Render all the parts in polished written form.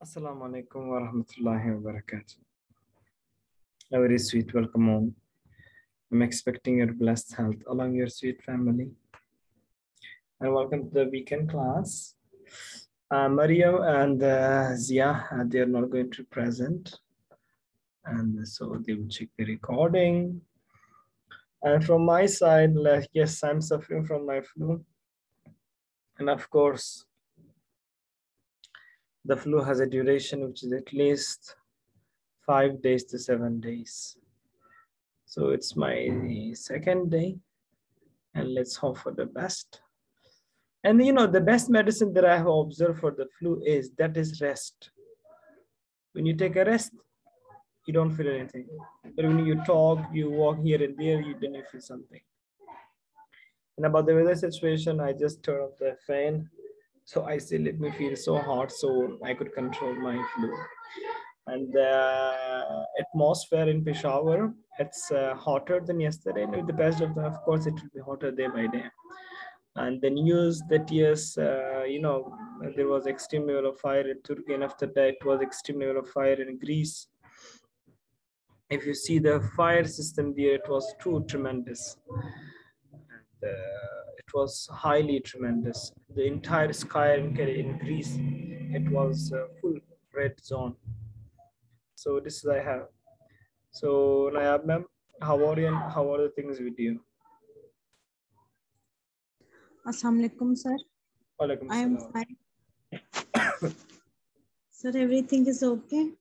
Assalamu alaikum wa rahmatullahi wa barakatuh. A very sweet welcome home. I'm expecting your blessed health along your sweet family. And welcome to the weekend class. Mariam and Zia, they are not going to present. And so they will check the recording. And from my side, yes, I'm suffering from my flu. And of course, the flu has a duration which is at least 5 days to 7 days. So it's my second day, and let's hope for the best. And you know, the best medicine that I have observed for the flu is rest. When you take a rest, you don't feel anything. But when you talk, you walk here and there, then you feel something. And about the weather situation, I just turned off the fan. So I say, let me feel so hot so I could control my flu. And the atmosphere in Peshawar, it's hotter than yesterday. And with the best of them, of course, it will be hotter day by day. And the news that yes, there was extreme level of fire in Turkey, and after that it was extreme level of fire in Greece. If you see the fire system there, it was too tremendous. And, it was highly tremendous. The entire sky in Greece, it was full red zone. So this is I have. So Nayab ma'am, how are you? And how are the things with you? Assalamu alaikum, sir. Walaikum I am salam. fine. Sir, everything is okay.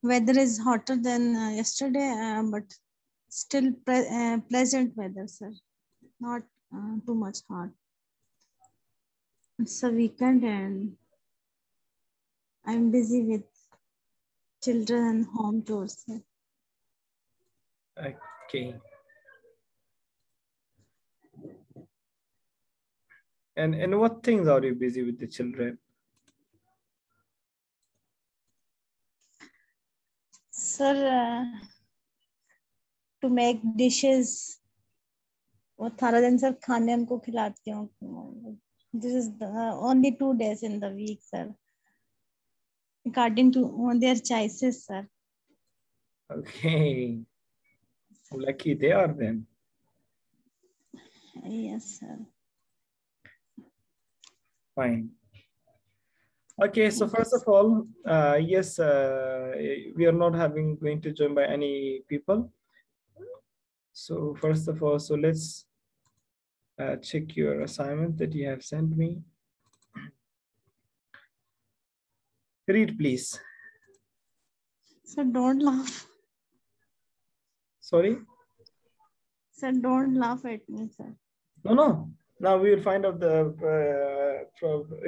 Weather is hotter than yesterday, but still pleasant weather, sir. Not too much hot. It's a weekend and I'm busy with children and home chores, sir. Okay. And what things are you busy with the children? Sir, to make dishes. वो सारा दिन sir खाने उनको खिलाती हूँ. This is only 2 days in the week, sir. According to their choices, sir. Okay. Lucky they are then. Yes, sir. Fine. Okay, so first of all, yes, we are not going to join by any people. So first of all, so let's check your assignment that you have sent me. Read, please. Sir, don't laugh. Sorry? Sir, don't laugh at me, sir. No. Now we will find out the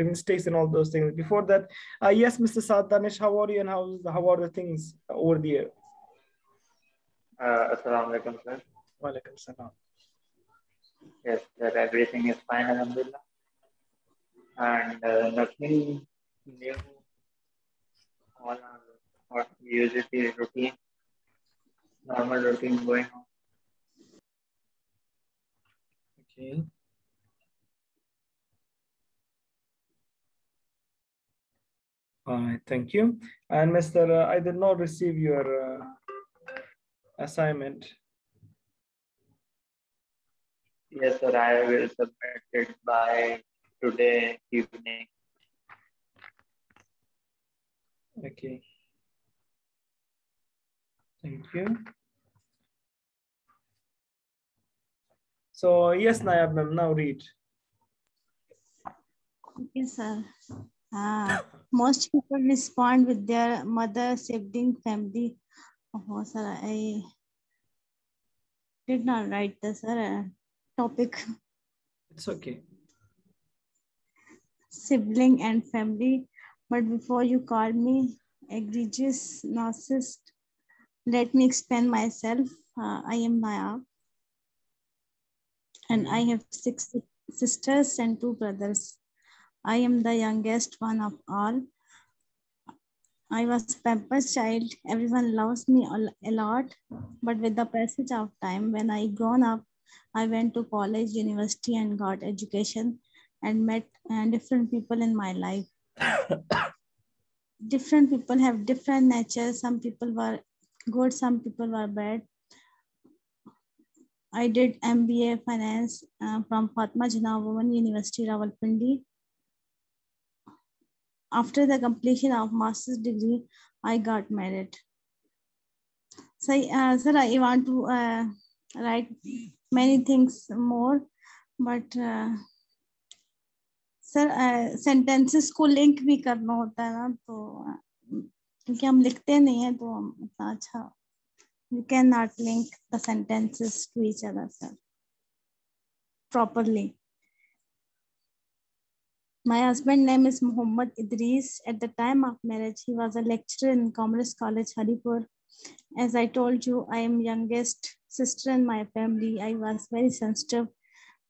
mistakes and all those things. Before that, yes, Mr. Saad Danish, how are you and how are the things over there? Assalamu alaikum, sir. Walaikum salam. Yes, sir, everything is fine, alhamdulillah. And nothing new. All our what usually routine, normal routine going on. Okay. All right, thank you. And Mr. I did not receive your assignment. Yes, sir, I will submit it by today evening. Okay. Thank you. So yes, Nayab ma'am, now read. Okay, sir. Most people respond with their mother, sibling, family. Oh, sir, I did not write the topic. It's okay. Sibling and family. But before you call me egregious narcissist, let me explain myself. I am Nayab. And I have 6 sisters and 2 brothers. I am the youngest one of all. I was pampered child. Everyone loves me a lot. But with the passage of time, when I grown up, I went to college, university, and got education and met different people in my life. different people have different natures. Some people were good, some people were bad. I did MBA Finance from Fatma Jinnah Women University, Rawalpindi. After the completion of master's degree, I got married. So, sir, I want to write many things more, but sir sentences को link भी करना होता है ना, तो क्योंकि हम लिखते नहीं हैं तो हम इतना अच्छा you cannot link the sentences to each other, sir, properly. My husband's name is Muhammad Idris. At the time of marriage, he was a lecturer in Commerce College, Haripur. As I told you, I am youngest sister in my family. I was very sensitive,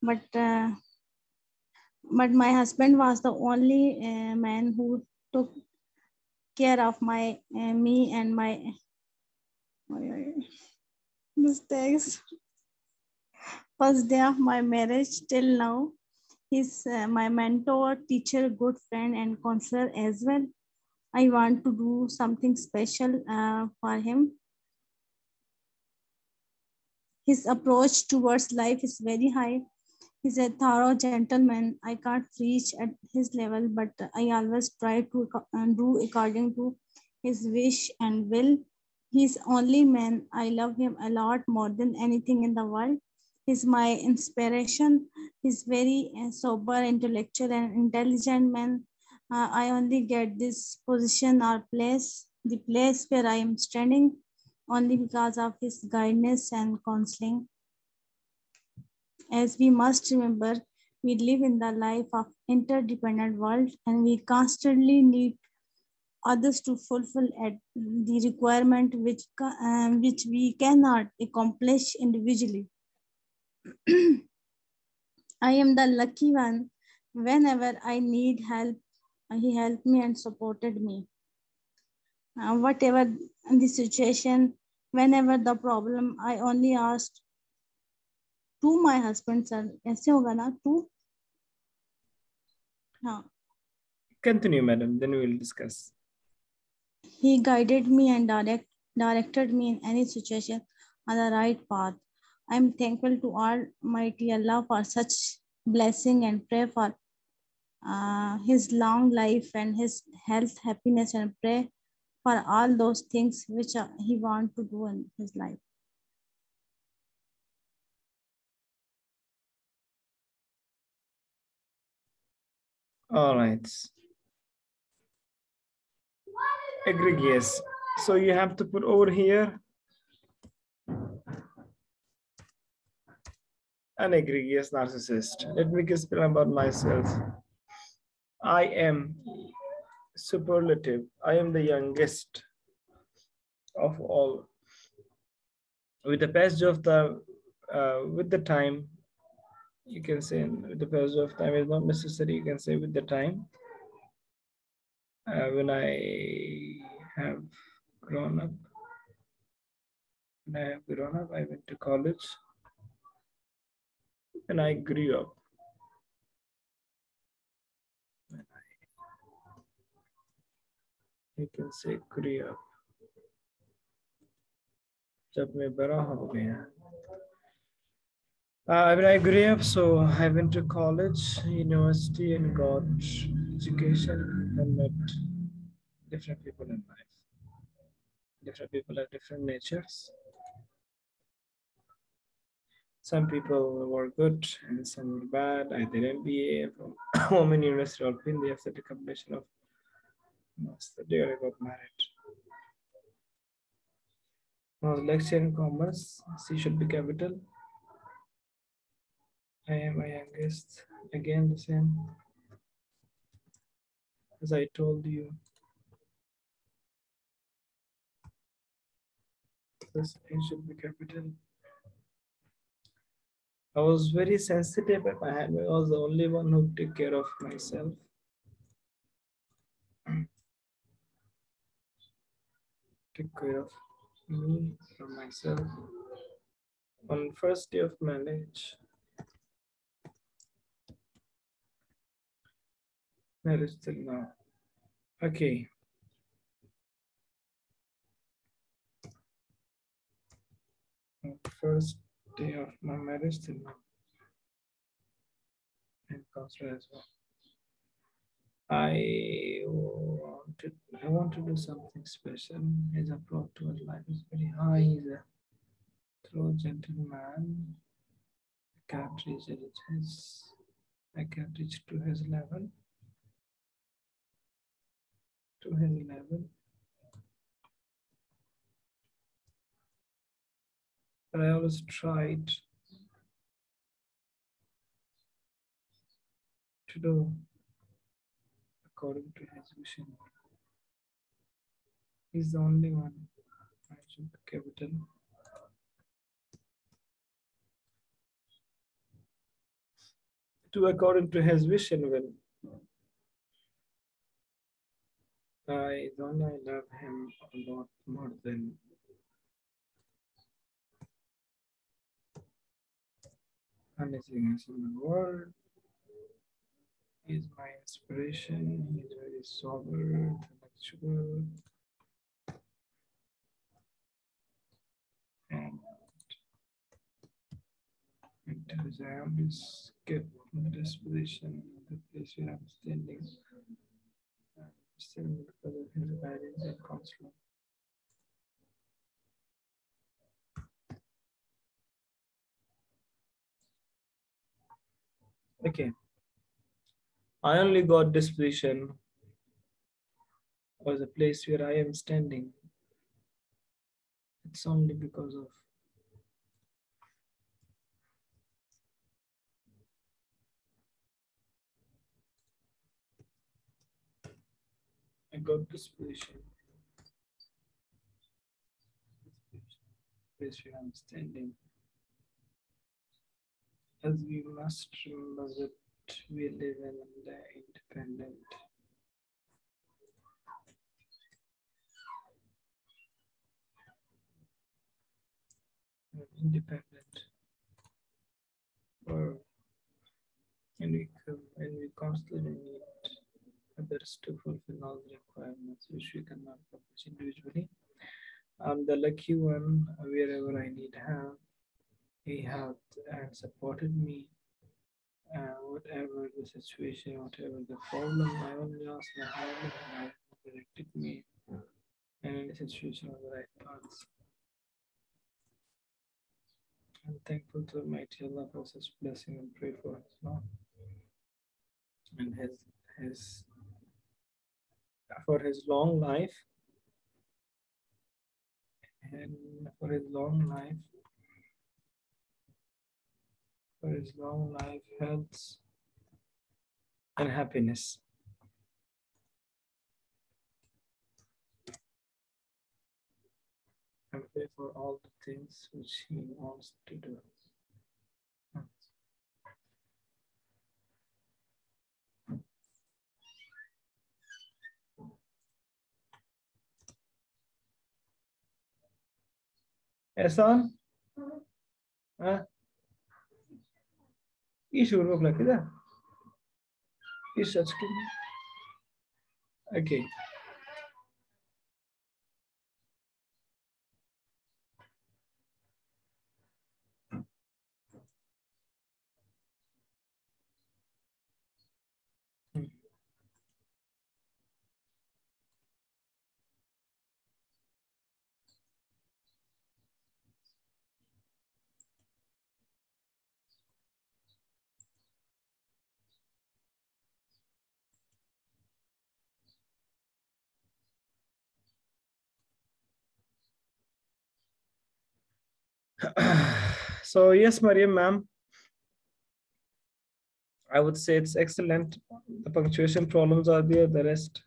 but my husband was the only man who took care of me and my mistakes. First day of my marriage till now, he's my mentor, teacher, good friend, and counselor as well. I want to do something special for him. His approach towards life is very high. He's a thorough gentleman. I can't reach at his level, but I always try to do according to his wish and will. He's only man. I love him a lot more than anything in the world. He's my inspiration. He's very sober, intellectual, and intelligent man. I only get this position or place, the place where I am standing, only because of his guidance and counseling. As we must remember, we live in the life of interdependent world, and we constantly need others to fulfill the requirement which we cannot accomplish individually. I am the lucky one. Whenever I need help, he helped me and supported me. Whatever the situation, whenever the problem, I only asked to my husband, sir. ऐसे होगा ना to? हाँ. Continue, madam. Then we will discuss. He guided me and directed me in any situation on the right path. I am thankful to Almighty Allah for such blessing and pray for his long life and his health, happiness, and pray for all those things which he wants to do in his life. All right. Egregious. So you have to put over here an egregious narcissist. Let me explain about myself. I am superlative. I am the youngest of all. With the passage of the with the time, you can say with the passage of time is not necessary. You can say with the time. When I have grown up, I went to college. When I grew up, you can say grew up. जब मैं बड़ा हो गया. When I grew up, so I went to college, university, and got education and met different people in life. Different people have different natures. Some people were good and some were bad. I did MBA from Women University of India after the combination of master. There I got married. I was lecturing in commerce. C should be capital. I am my youngest. Again the same. As I told you. This A should be capital. I was very sensitive at my hand. I was the only one who took care of myself. Took care of me from myself. On first day of marriage till now. Okay. First day of my marriage till now, and counselor as well. I want to do something special. His approach towards life is very high. He's a thorough gentleman. I can't reach to his level. But I always tried to do according to his vision. He's the only one. I should capital. To according to his vision will. I love him a lot more than anything else in the world. He's my inspiration. He's very sober, intellectual, and until I always get in this position, the place where I'm standing, still because of his guidance and counseling. Okay. I only got this position or the place where I am standing. It's only because of I got this position. Place where I'm standing. As we must remember that we live in the independent world, and we constantly need others to fulfill all the requirements which we cannot accomplish individually. I'm the lucky one. Wherever I need help, he helped and supported me. Whatever the situation, whatever the problem, I only asked my help and I directed me in any situation on the right paths. I'm thankful to Almighty Allah for such blessing and pray for his Lord and his for his long life and for his long life, health and happiness. And pray for all the things which he wants to do. Ehsan? Ha? İş vurmak laki da. İş açık. Okay. So yes, Mariam ma'am, I would say it's excellent. The punctuation problems are there, the rest.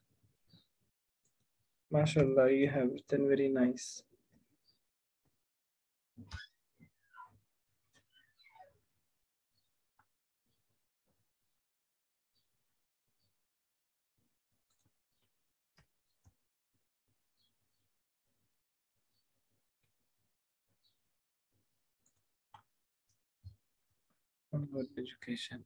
MashaAllah, you have written very nice. Good education.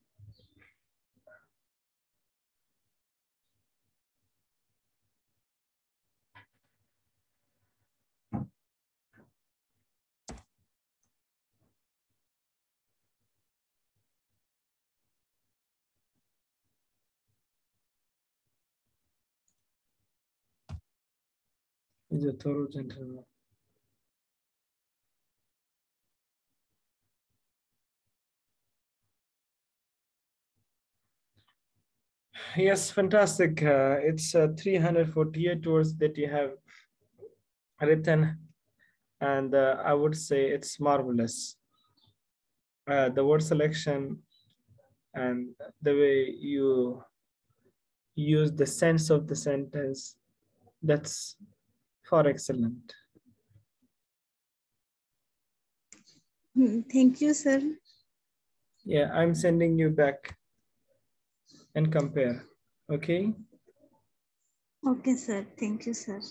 He's a thorough gentleman. Yes, fantastic. It's 348 words that you have written, and I would say it's marvelous. The word selection and the way you use the sense of the sentence, that's far excellent. Thank you, sir. Yeah, I'm sending you back and compare. Okay? Okay, sir. Thank you, sir.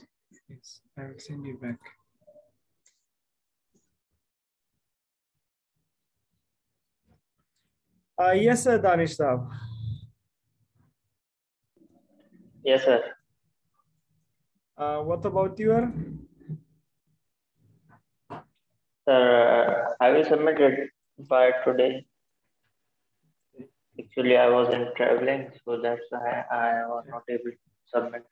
Yes, I will send you back. Yes, sir, Danish Saab. Yes, sir. What about your? Sir, I will submit it by today. Actually, I wasn't traveling, so that's why I was not able to submit it.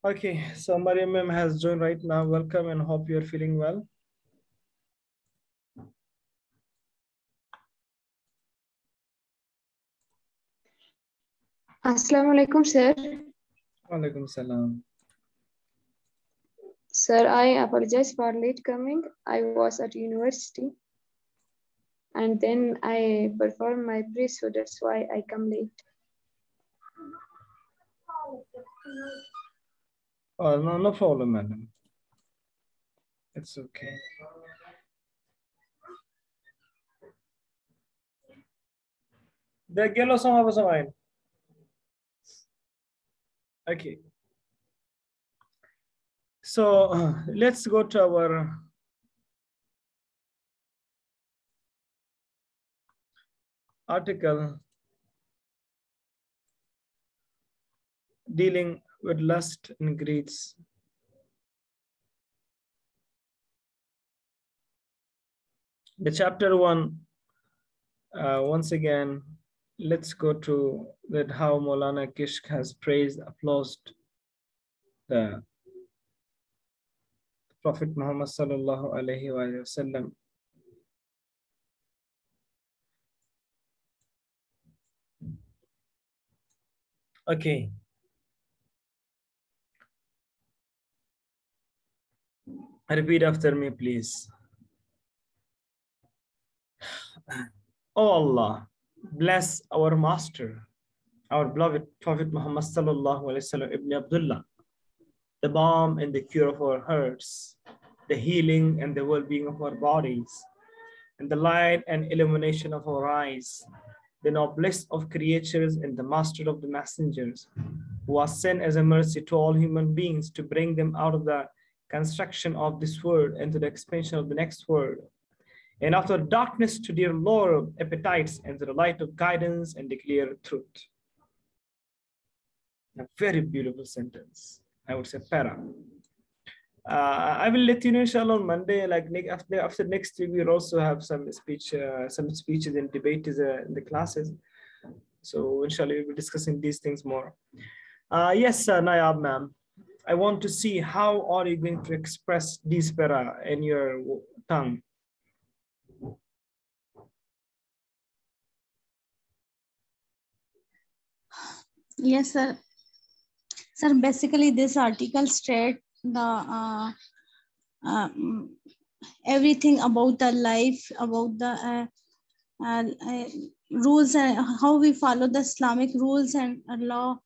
Okay, so Mariam ma'am has joined right now. Welcome and hope you're feeling well. Assalamu alaikum, sir. Walaikum salam. Sir, I apologize for late coming. I was at university and then I performed my prayer, so that's why I come late. Oh, no, no problem, madam. It's okay. The yellow song was mine. Okay. So let's go to our article dealing with lust and greeds. The chapter 1, once again, let's go to that how Maulana Kishk has praised, applauded the Prophet Muhammad sallallahu alaihi wasallam. Okay. Repeat after me, please. Oh Allah, bless our master, our beloved Prophet Muhammad sallallahu alaihi wasallam ibn Abdullah, the balm and the cure of our hearts, the healing and the well-being of our bodies, and the light and illumination of our eyes, the noblest of creatures and the master of the messengers, who was sent as a mercy to all human beings to bring them out of the construction of this world and to the expansion of the next world. And after darkness to their lower appetites and to the light of guidance and declare truth. A very beautiful sentence. I would say para. I will let you know, inshallah, on Monday. Like after next week, we'll also have some speeches and debates in the classes. So inshallah, we'll be discussing these things more. Yes, Nayab ma'am. I want to see how are you going to express this para in your tongue. Yes, sir. Sir, basically this article states the everything about the life, about the rules and how we follow the Islamic rules and law,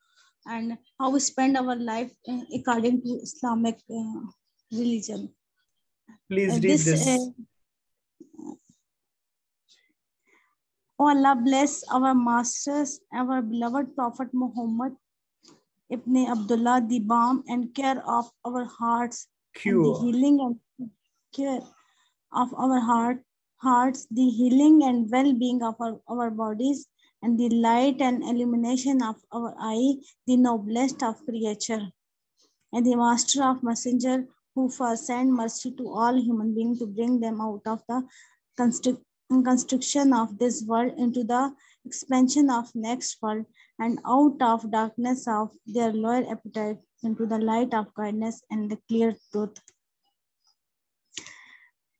and how we spend our life according to Islamic religion. Please read this. Oh Allah, bless our masters, our beloved Prophet Muhammad Ibn Abdullah, the balm and care of our hearts, and the healing and care of our hearts, the healing and well-being of our bodies, and the light and illumination of our eye, the noblest of creature, and the master of messenger, who first sent mercy to all human beings to bring them out of the constriction of this world into the expansion of next world, and out of darkness of their lower appetite into the light of guidance and the clear truth.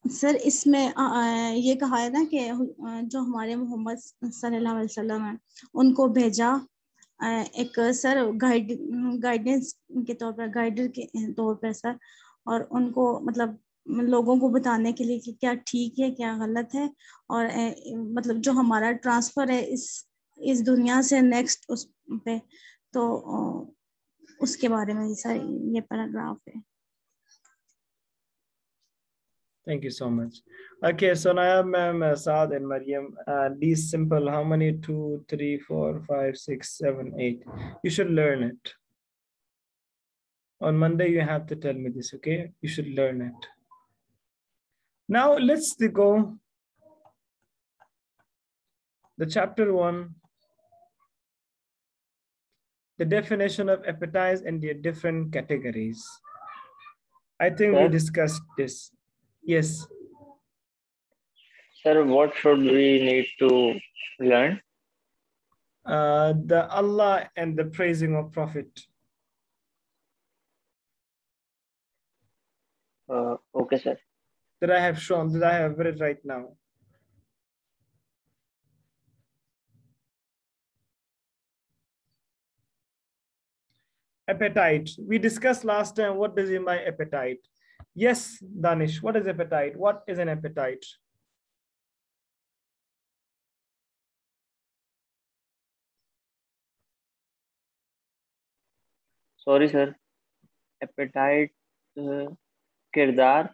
Sir इसमें ये कहा है ना कि जो हमारे मोहम्मद सल्लल्लाहु अलैहि वसल्लम है उनको भेजा एक सर गाइडेंस के तौर पर, गाइडर के तौर पर सर, और उनको मतलब लोगों को बताने के लिए कि क्या ठीक है क्या गलत है, और मतलब जो हमारा ट्रांसफर है इस दुनिया से नेक्स्ट उस पे, तो उसके बारे में सर ये पैराग्राफ है. Thank you so much. Okay, so now ma'am, Saad and Mariam, these simple, how many? 2, 3, 4, 5, 6, 7, 8. You should learn it. On Monday, you have to tell me this, okay? You should learn it. Now let's go. The chapter 1, the definition of appetites and their different categories. I think we discussed this. Yes. Sir, what should we need to learn? The Allah and the praising of Prophet. Okay, sir. That I have shown, that I have read right now. Appetite. We discussed last time, what does it mean by appetite? Yes, Danish, what is appetite? What is an appetite? Sorry, sir. Appetite, kirdar.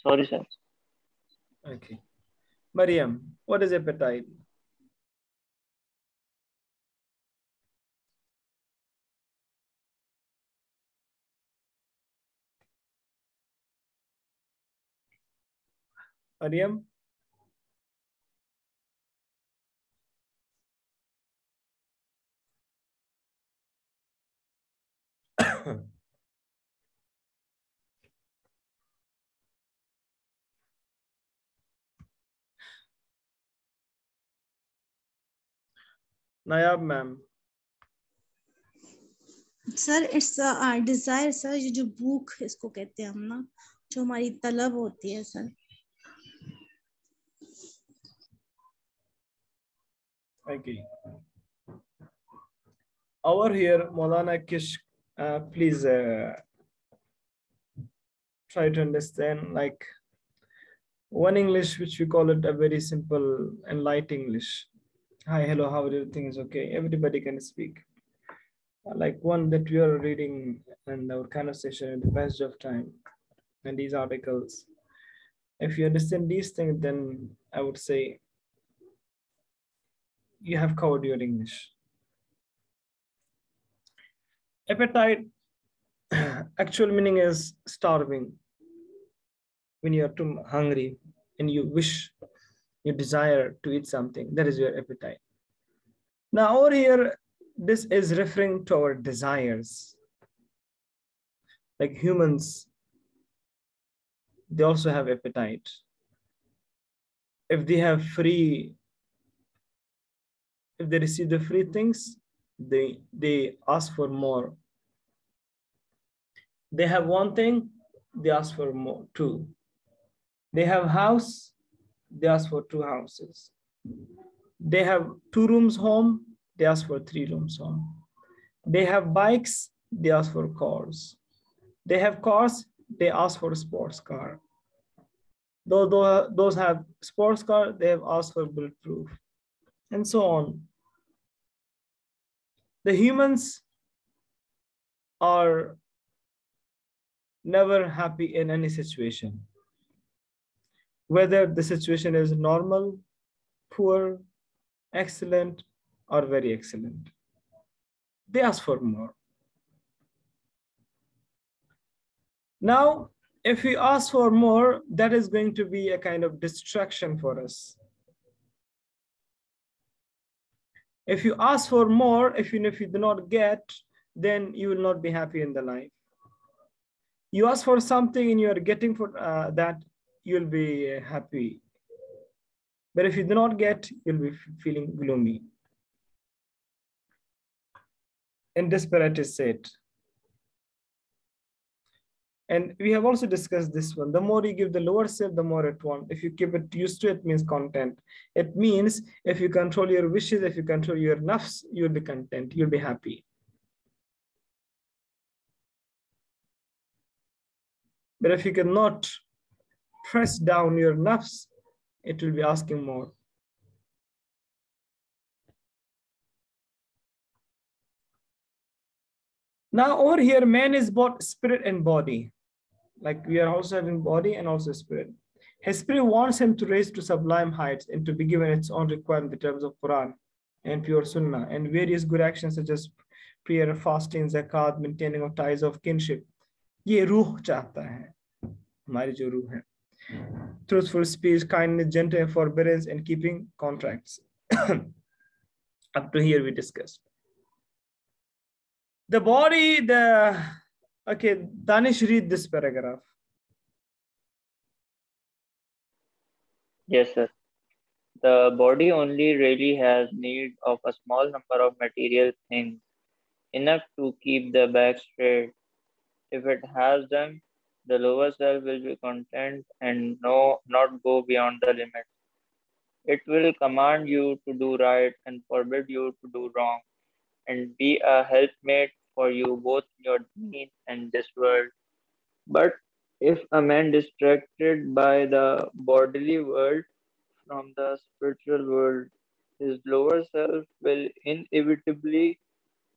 Sorry, sir. Okay. Mariam, what is appetite? Mariam? Nayab ma'am. Sir it's desire sir, ये जो भूख इसको कहते हैं हम ना, जो हमारी तलब होती है sir. Okay. Over here, Maulana Kish, please try to understand, like one English, which we call it a very simple and light English. Hi, hello, how are you? Things okay? Everybody can speak. Like one that we are reading in our conversation in the passage of time and these articles. If you understand these things, then I would say you have covered your English. Appetite, actual meaning is starving. When you are too hungry and you wish, you desire to eat something, that is your appetite. Now over here, this is referring to our desires. Like humans, they also have appetite. If they have free, if they receive the free things, they ask for more. They have one thing, they ask for more, two. They have house, they ask for 2 houses. They have 2 rooms home, they ask for 3 rooms home. They have bikes, they ask for cars. They have cars, they ask for a sports car. Those have sports car, they have asked for bulletproof, and so on. The humans are never happy in any situation. Whether the situation is normal, poor, excellent, or very excellent. They ask for more. Now, if we ask for more, that is going to be a kind of distraction for us. If you ask for more, if you do not get, then you will not be happy in the life. You ask for something and you are getting for that, you'll be happy. But if you do not get, you'll be feeling gloomy. And desperate is said. And we have also discussed this one. The more you give the lower self, the more it wants. If you keep it used to it, it means content. It means if you control your wishes, if you control your nafs, you'll be content, you'll be happy. But if you cannot press down your nafs, it will be asking more. Now over here, man is both spirit and body. Like we are also having body and also spirit. His spirit wants him to raise to sublime heights and to be given its own requirement in terms of Quran and pure Sunnah and various good actions such as prayer, fasting, zakat, maintaining of ties of kinship. ये रूह चाहता है, हमारी जो रूह है. Truthful speech, kindness, gentle forbearance, and keeping contracts. Up to here we discussed. The body, okay, Danish, read this paragraph. Yes, sir. The body only really has need of a small number of material things, enough to keep the back straight. If it has them, the lower self will be content and not go beyond the limit. It will command you to do right and forbid you to do wrong, and be a helpmate for you both in your deen and this world. But if a man distracted by the bodily world from the spiritual world, his lower self will inevitably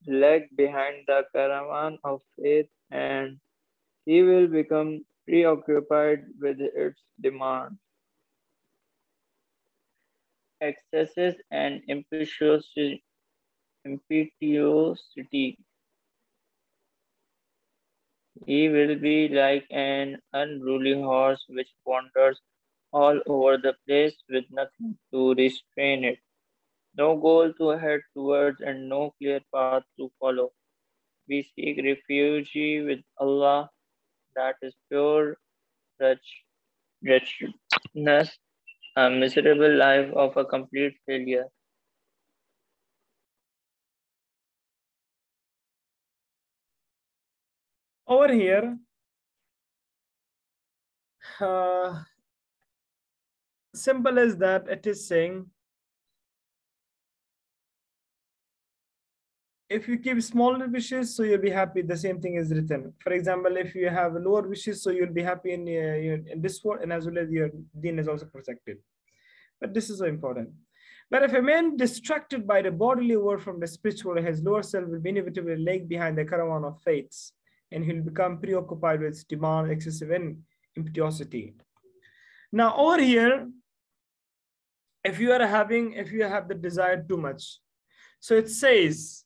lag behind the caravan of faith, and he will become preoccupied with its demands, excesses, and impetuosity. He will be like an unruly horse which wanders all over the place with nothing to restrain it, no goal to head towards, and no clear path to follow. We seek refuge with Allah, that is pure wretchedness, a miserable life of a complete failure. Over here, simple as that, it is saying, if you keep smaller wishes, so you'll be happy. The same thing is written. For example, if you have lower wishes, so you'll be happy in this world, and as well as your deen is also protected. But this is so important. But if a man distracted by the bodily world from the spiritual, his lower self will be inevitably lag behind the caravan of faiths, and he'll become preoccupied with demand, excessive, and impetuosity. Now over here, if you have the desire too much, so it says,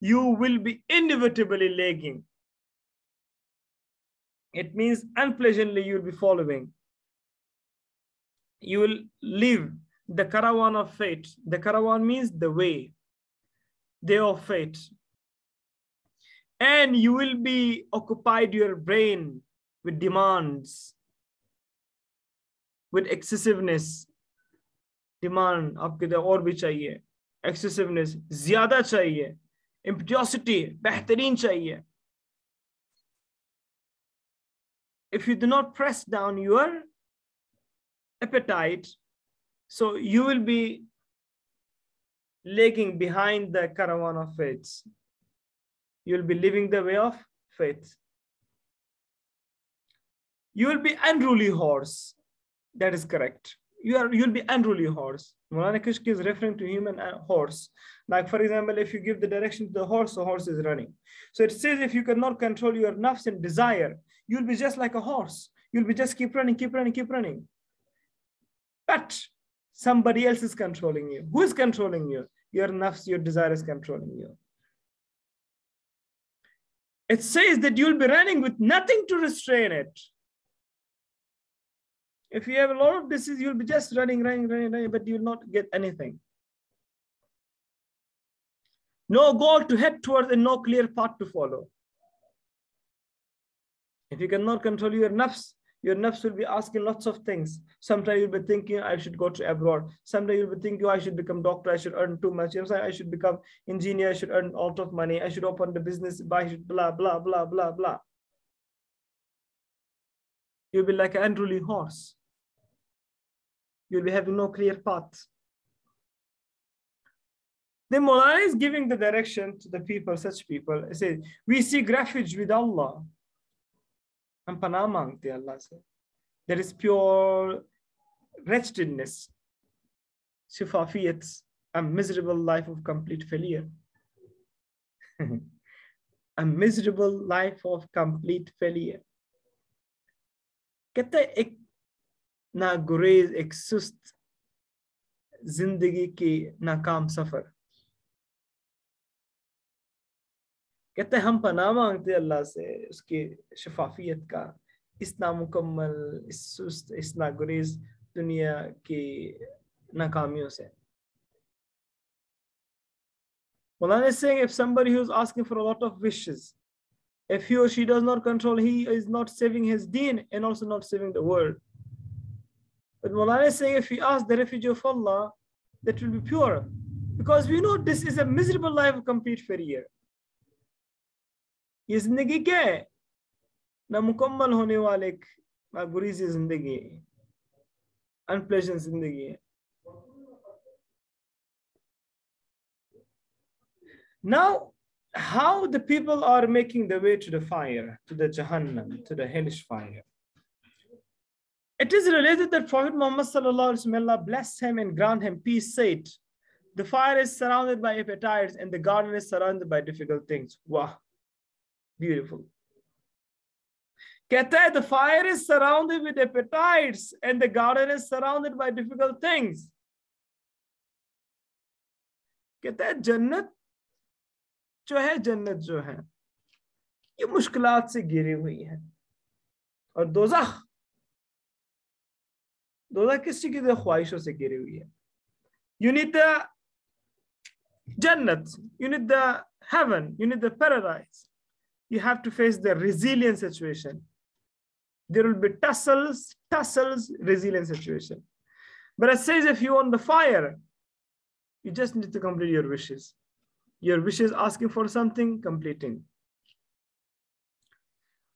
you will be inevitably lagging. It means unpleasantly you will be following. You will leave the caravan of fate. The caravan means the way of fate. And you will be occupied your brain with demands, with excessiveness. Demand, आपके लिए और भी चाहिए. Excessiveness, ज़्यादा चाहिए. Impetuosity, बेहतरीन चाहिए. If you do not press down your appetite, so you will be lagging behind the caravan of faiths. You will be living the way of faith. You will be unruly horse. That is correct. You'll be unruly horse. Maulana Kishki is referring to human horse. Like for example, if you give the direction to the horse is running. So it says if you cannot control your nafs and desire, you'll be just like a horse. You'll be just keep running. But somebody else is controlling you. Who is controlling you? Your nafs, your desire is controlling you. It says that you'll be running with nothing to restrain it. If you have a lot of disease, you'll be just running, but you'll not get anything. No goal to head towards and no clear path to follow. If you cannot control your nafs will be asking lots of things. Sometimes you'll be thinking, I should go to abroad. Sometimes you'll be thinking, I should become doctor, I should earn too much. I should become engineer, I should earn a lot of money. I should open the business, buy blah, blah, blah, blah, blah. You'll be like an unruly horse. You'll be having no clear path. The Maulana is giving the direction to the people, such people. It says, we seek refuge with Allah. हम पनाह मांगते हैं अल्लाह से. There is pure wretchedness, shifafiyat, a miserable life of complete failure. A miserable life of complete failure. कहता है एक नागुरेज, एक सुस्त जिंदगी की नाकाम सफर. कहते हैं हम पनाह मांगते अल्लाह से उसकी शफाफियत का, इस नामुकम्मल, इस सुस्त, इस नागुरेज दुनिया की नाकामियों से. Maulana is saying, if somebody who is asking for a lot of wishes, if he or she does not control, he is not saving his deen and also not saving the world. But Maulana is saying, if we ask the refuge of Allah, that will be pure. Because we know this is a miserable life of complete failure. ये जिंदगी क्या है? ना मुकम्मल होने वाले नागुरेज जिंदगी है, अनप्लेजेंट जिंदगी है. Now, how the people are making the way to the fire, to the Jahannam, to the hellish fire. It is related that Prophet Muhammad sallallahu alaihi wasallam, Allah bless him and grant him peace, said, the fire is surrounded by appetites and the garden is surrounded by difficult things. Wow, beautiful. कहता है, the fire is surrounded with appetites and the garden is surrounded by difficult things. कहता है जन्नत जो है ये मुश्किलात से घिरी हुई है, और दोज़ख किसी की ख्वाहिशों से घिरी हुई है. You need the Jannat, you need the heaven, you need the paradise. You have to face the resilient situation. There will be tussles, resilient situation. But it says if you want the fire, you just need to complete your wishes. Your wishes asking for something, completing.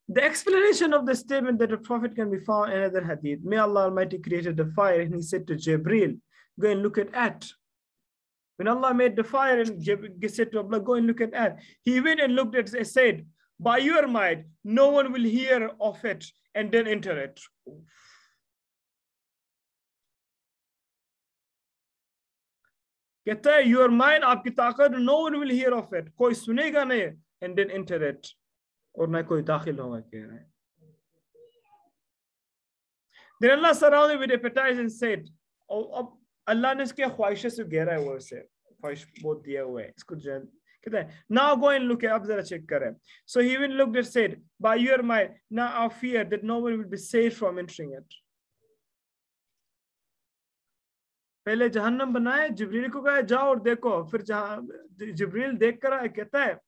The explanation of the statement that a prophet can be found in another hadith. May Allah Almighty created the fire and he said to Jibreel, go and look at it. When Allah made the fire and Jibreel said to Allah, go and look at it. He went and looked at it and said, by your might, no one will hear of it and then enter it. कहता है your mind, आपकी ताकत, no one will hear of it. कोई सुनेगा नहीं and then enter it. और ना कोई दाखिल होगा कह रहा है. Then Allah surrounded with appetites and said, अब अल्लाह ने इसके ख्वाहिशों से घेरा है, वो से ख्वाहिश बहुत दिया हुआ है इसको. कहता है now go and look at, अब जरा चेक करें. So he even looked and said, by your might, now I fear that no one will be saved from entering it. पहले जहन्नम बनाए, जिब्रील को कहा जाओ और देखो. फिर जिब्रील देख कर आए, कहता है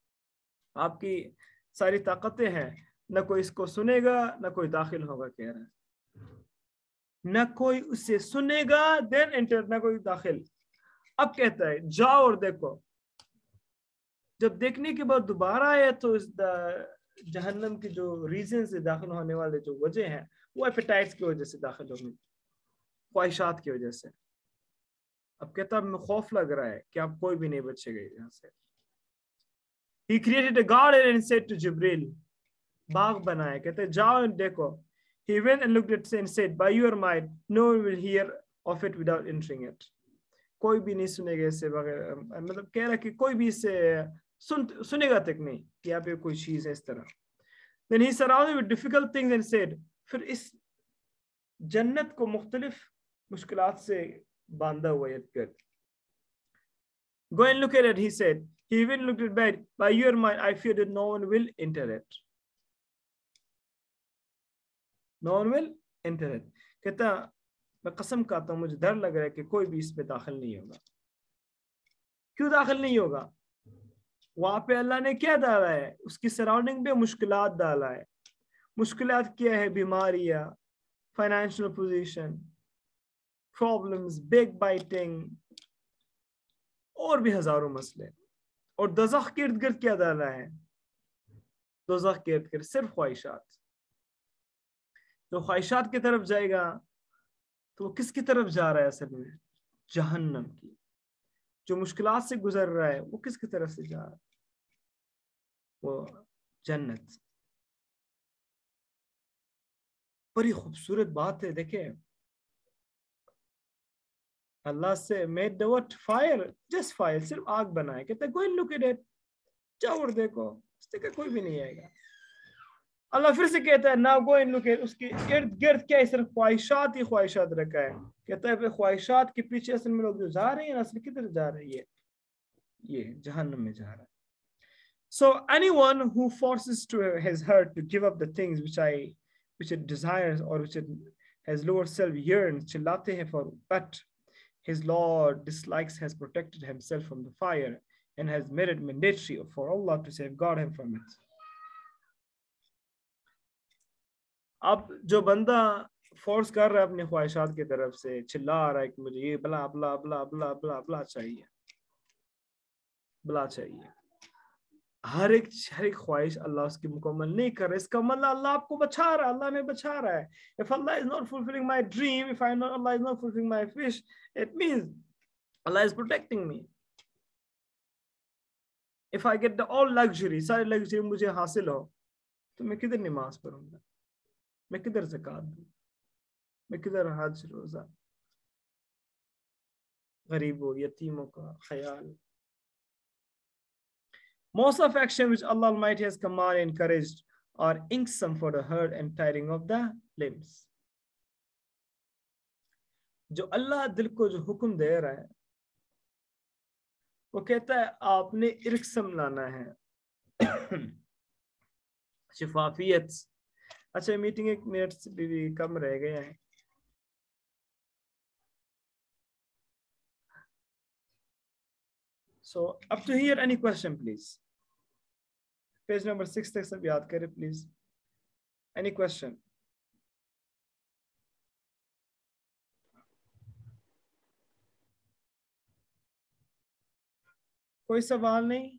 आपकी सारी ताकतें हैं, न कोई इसको सुनेगा न कोई दाखिल होगा. कह रहा है न कोई उसे सुनेगा देन एंटर, न कोई दाखिल. अब कहता है जाओ और देखो. जब देखने के बाद दोबारा आए तो इस जहन्नम की जो रीजन से दाखिल होने वाले जो वजह हैं वो एपेटाइट्स की वजह से दाखिल होंगे, ख्वाहिशात की वजह से. अब कहता है खौफ लग रहा है कि आप कोई भी नहीं बचेगा यहाँ से. He created a garden and said to Jibreel, बाग बनाए. कहते हैं जाओ और देखो. He went and looked at it and said, by your might, no one will hear of it without entering it. कोई भी नहीं सुनेगा इससे बगैर, मतलब कह रहा है कि कोई भी इससे सुनेगा तक नहीं कि यहाँ पे कोई चीज है इस तरह. Then he surrounded with difficult things and said, फिर इस जन्नत को मुख्तलिफ मुश्किलात से बांधा हुआ है. Go and look at it, he said. He even looked at bed. By your mind, I fear that no one will enter it. No one will enter it. कहता मैं कसम खाता हूँ मुझे डर लग रहा है कि कोई भी इसमें दाखिल नहीं होगा. क्यों दाखिल नहीं होगा? वहां पे अल्लाह ने क्या डाला है? उसकी सराउंडिंग पे मुश्किलात डाला है. मुश्किलात क्या है? बीमारियां, financial position, problems, big biting और भी हजारों मसले. और दोज़ख के इर्द गिर्द क्या डाला है? दोज़ख के इर्द गिर्द सिर्फ ख्वाहिशात. जो ख्वाहिशात की तरफ जाएगा तो वो किसकी तरफ जा रहा है? असल में जहन्नम की. जो मुश्किलात से गुजर रहा है वो किसकी तरफ से जा रहा है? वो जन्नत. बड़ी खूबसूरत बात है. देखें, अल्लाह से made the what fire, just fire, सिर्फ आग बनाए. कहते हैं go and look at it, जाओ और देखो. उसके कोई भी नहीं आएगा. अल्लाह फिर से कहता है ना गो एंड लुक एट. उसके इर्द गिर्द क्या है? सिर्फ ख्वाहिशात ही ख्वाहिशात रखा है. कहता है ख्वाहिशात के पीछे असल में लोग जो जा रहे हैं असल किधर जा रहे हैं? ये जहन्नम में जा रहा है. So anyone who forces to his heart to give up the things which it desires or which it has lower self yearns, chillate hai for, but his Lord dislikes, has protected himself from the fire and has made it mandatory for Allah to safeguard him from it. अब जो बंदा force कर रहा है अपनी ख्वाहिशात की तरफ से, चिल्ला रहा है कि मुझे ये बला बला बला बला बला बला चाहिए, बला चाहिए. हर एक ख्वाहिश अल्लाह उसकी मुकम्मल नहीं कर रहा. इसका मतलब अल्लाह आपको बचा रहा है. अल्लाह में बचा रहा है. If Allah is not fulfilling my dream, if I know Allah is not fulfilling my wish, it means Allah is protecting me. If I get the all luxury, सारी luxury मुझे हासिल हो, तो मैं किधर नमाज पढ़ूंगा? मैं किधर ज़कात दूं? मैं किधर हज रोजा? गरीबों यतीमों का ख्याल. Most of action which Allah Almighty has commanded and encouraged are irksome for the heart and tiring of the limbs. जो अल्लाह दिल को जो हुक्म दे रहा है वो कहता है आपने इर्कसम लाना है. शिफाफियत. अच्छा, मीटिंग 1 मिनट से भी कम रह गया है. So up to here, any question please? Page number 6 तक सब याद करें please. Any question? कोई सवाल नहीं?